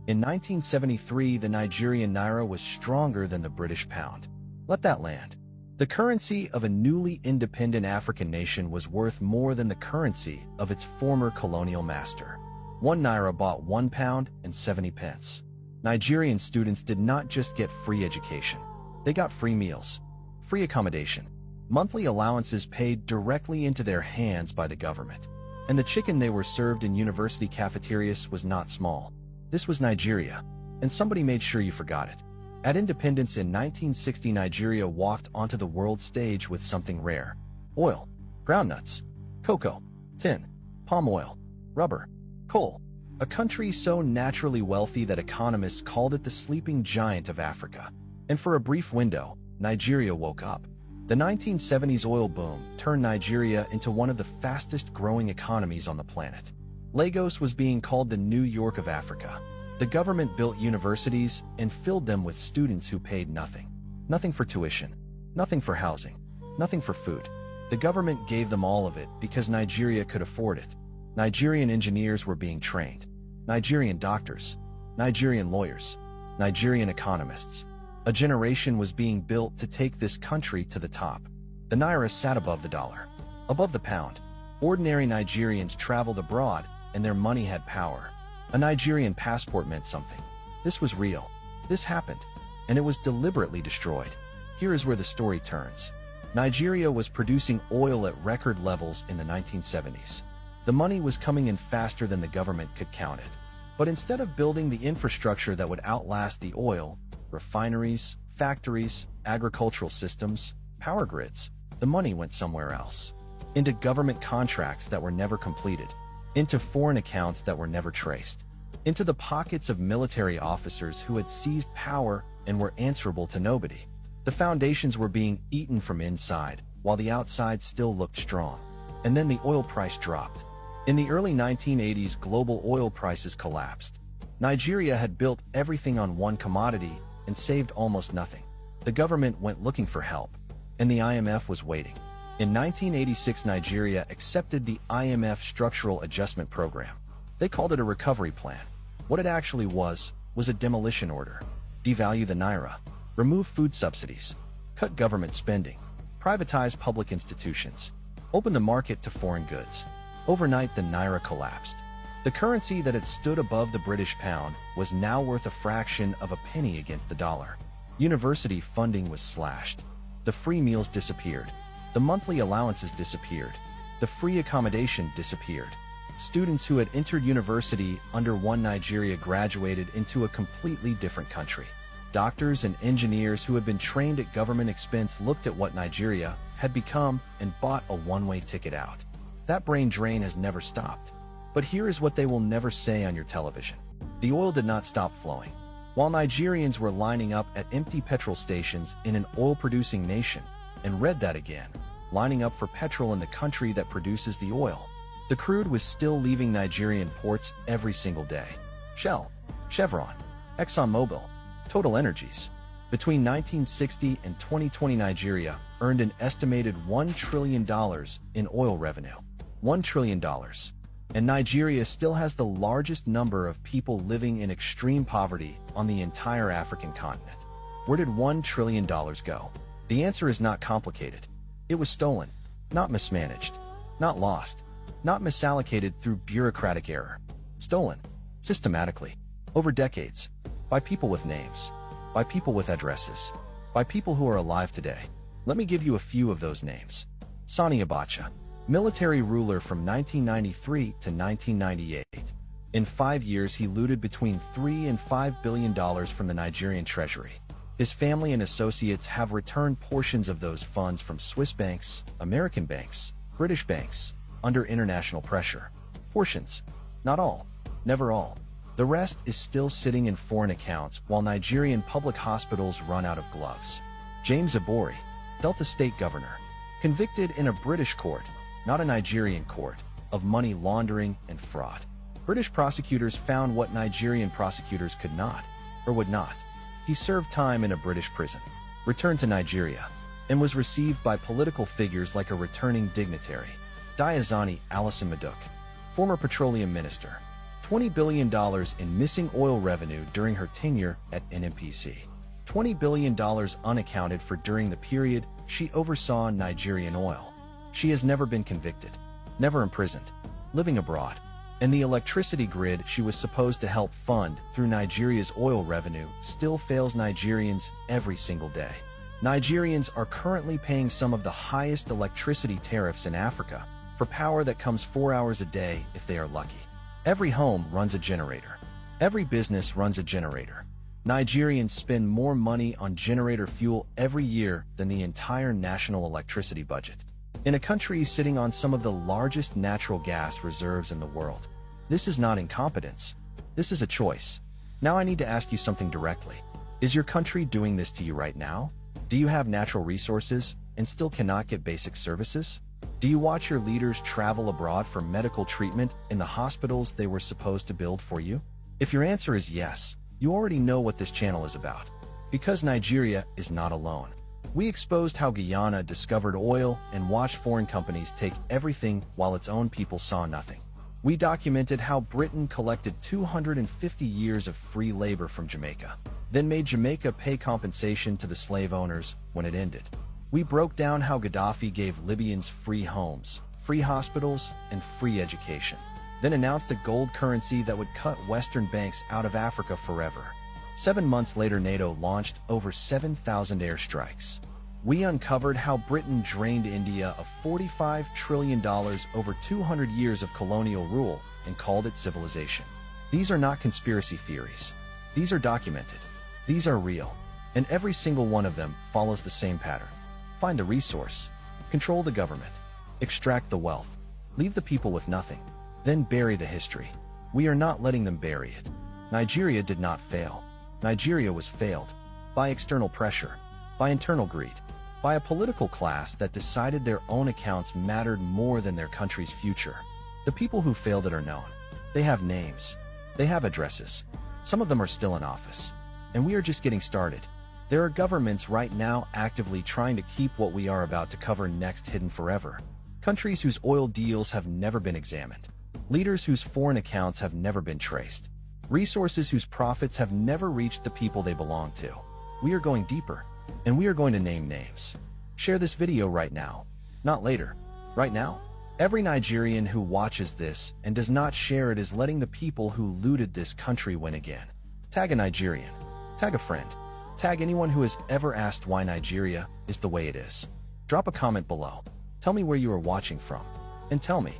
In 1973, the Nigerian naira was stronger than the British pound. Let that land. The currency of a newly independent African nation was worth more than the currency of its former colonial master. 1 naira bought 1 pound and 70 pence. Nigerian students did not just get free education. They got free meals, free accommodation, monthly allowances paid directly into their hands by the government. And the chicken they were served in university cafeterias was not small. This was Nigeria, and somebody made sure you forgot it. At independence in 1960, Nigeria walked onto the world stage with something rare: oil, groundnuts, cocoa, tin, palm oil, rubber, coal. A country so naturally wealthy that economists called it the sleeping giant of Africa. And for a brief window, Nigeria woke up. The 1970s oil boom turned Nigeria into one of the fastest-growing economies on the planet. Lagos was being called the New York of Africa. The government built universities and filled them with students who paid nothing. Nothing for tuition, nothing for housing, nothing for food. The government gave them all of it because Nigeria could afford it. Nigerian engineers were being trained, Nigerian doctors, Nigerian lawyers, Nigerian economists. A generation was being built to take this country to the top. The naira sat above the dollar, above the pound. Ordinary Nigerians traveled abroad, and their money had power. A Nigerian passport meant something. This was real. This happened, and it was deliberately destroyed. Here is where the story turns. Nigeria was producing oil at record levels in the 1970s. The money was coming in faster than the government could count it. But instead of building the infrastructure that would outlast the oil, refineries, factories, agricultural systems, power grids, the money went somewhere else. Into government contracts that were never completed, into foreign accounts that were never traced, into the pockets of military officers who had seized power and were answerable to nobody. The foundations were being eaten from inside, while the outside still looked strong. And then the oil price dropped. In the early 1980s, global oil prices collapsed. Nigeria had built everything on one commodity and saved almost nothing. The government went looking for help, and the IMF was waiting. In 1986, Nigeria accepted the IMF Structural Adjustment Program. They called it a recovery plan. What it actually was a demolition order. Devalue the naira, remove food subsidies, cut government spending, privatize public institutions, open the market to foreign goods. Overnight, the naira collapsed. The currency that had stood above the British pound was now worth a fraction of a penny against the dollar. University funding was slashed. The free meals disappeared. The monthly allowances disappeared. The free accommodation disappeared. Students who had entered university under one Nigeria graduated into a completely different country. Doctors and engineers who had been trained at government expense looked at what Nigeria had become and bought a one-way ticket out. That brain drain has never stopped. But here is what they will never say on your television. The oil did not stop flowing. While Nigerians were lining up at empty petrol stations in an oil-producing nation, and read that again, lining up for petrol in the country that produces the oil, the crude was still leaving Nigerian ports every single day. Shell, Chevron, ExxonMobil, Total Energies. Between 1960 and 2020, Nigeria earned an estimated $1 trillion in oil revenue. $1 trillion. And Nigeria still has the largest number of people living in extreme poverty on the entire African continent. Where did $1 trillion go? The answer is not complicated. It was stolen, not mismanaged, not lost, not misallocated through bureaucratic error. Stolen, systematically, over decades, by people with names, by people with addresses, by people who are alive today. Let me give you a few of those names. Sani Abacha, military ruler from 1993 to 1998. In 5 years, he looted between $3 and $5 billion from the Nigerian treasury. His family and associates have returned portions of those funds from Swiss banks, American banks, British banks, under international pressure. Portions. Not all. Never all. The rest is still sitting in foreign accounts while Nigerian public hospitals run out of gloves. James Abori, Delta State Governor, convicted in a British court, not a Nigerian court, of money laundering and fraud. British prosecutors found what Nigerian prosecutors could not, or would not. He served time in a British prison, returned to Nigeria, and was received by political figures like a returning dignitary. Diazani Alison Maduk, former petroleum minister, $20 billion in missing oil revenue during her tenure at NNPC. $20 billion unaccounted for during the period she oversaw Nigerian oil. She has never been convicted, never imprisoned, living abroad. And the electricity grid she was supposed to help fund through Nigeria's oil revenue still fails Nigerians every single day. Nigerians are currently paying some of the highest electricity tariffs in Africa for power that comes 4 hours a day if they are lucky. Every home runs a generator. Every business runs a generator. Nigerians spend more money on generator fuel every year than the entire national electricity budget. In a country sitting on some of the largest natural gas reserves in the world. This is not incompetence. This is a choice. Now I need to ask you something directly. Is your country doing this to you right now? Do you have natural resources and still cannot get basic services? Do you watch your leaders travel abroad for medical treatment in the hospitals they were supposed to build for you? If your answer is yes, you already know what this channel is about. Because Nigeria is not alone. We exposed how Guyana discovered oil and watched foreign companies take everything while its own people saw nothing. We documented how Britain collected 250 years of free labor from Jamaica, then made Jamaica pay compensation to the slave owners when it ended. We broke down how Gaddafi gave Libyans free homes, free hospitals, and free education, then announced a gold currency that would cut Western banks out of Africa forever. 7 months later, NATO launched over 7,000 airstrikes. We uncovered how Britain drained India of $45 trillion over 200 years of colonial rule and called it civilization. These are not conspiracy theories. These are documented. These are real. And every single one of them follows the same pattern. Find a resource. Control the government. Extract the wealth. Leave the people with nothing. Then bury the history. We are not letting them bury it. Nigeria did not fail. Nigeria was failed. By external pressure. By internal greed. By a political class that decided their own accounts mattered more than their country's future. The people who failed it are known. They have names. They have addresses. Some of them are still in office. And we are just getting started. There are governments right now actively trying to keep what we are about to cover next hidden forever. Countries whose oil deals have never been examined. Leaders whose foreign accounts have never been traced. Resources whose profits have never reached the people they belong to. We are going deeper. And we are going to name names. Share this video right now. Not later. Right now. Every Nigerian who watches this and does not share it is letting the people who looted this country win again. Tag a Nigerian. Tag a friend. Tag anyone who has ever asked why Nigeria is the way it is. Drop a comment below. Tell me where you are watching from. And tell me,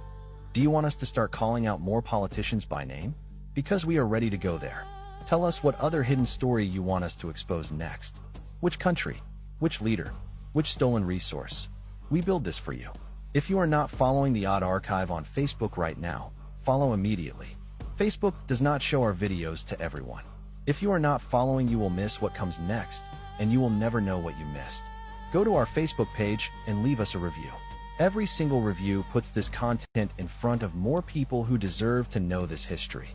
do you want us to start calling out more politicians by name? Because we are ready to go there. Tell us what other hidden story you want us to expose next. Which country? Which leader? Which stolen resource? We build this for you. If you are not following the Odd Archive on Facebook right now, follow immediately. Facebook does not show our videos to everyone. If you are not following, you will miss what comes next, and you will never know what you missed. Go to our Facebook page and leave us a review. Every single review puts this content in front of more people who deserve to know this history.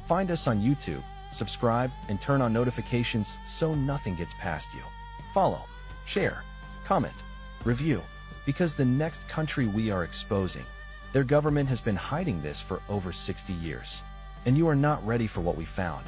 Find us on YouTube, subscribe, and turn on notifications so nothing gets past you. Follow, share, comment, review, because the next country we are exposing, their government has been hiding this for over 60 years. And you are not ready for what we found.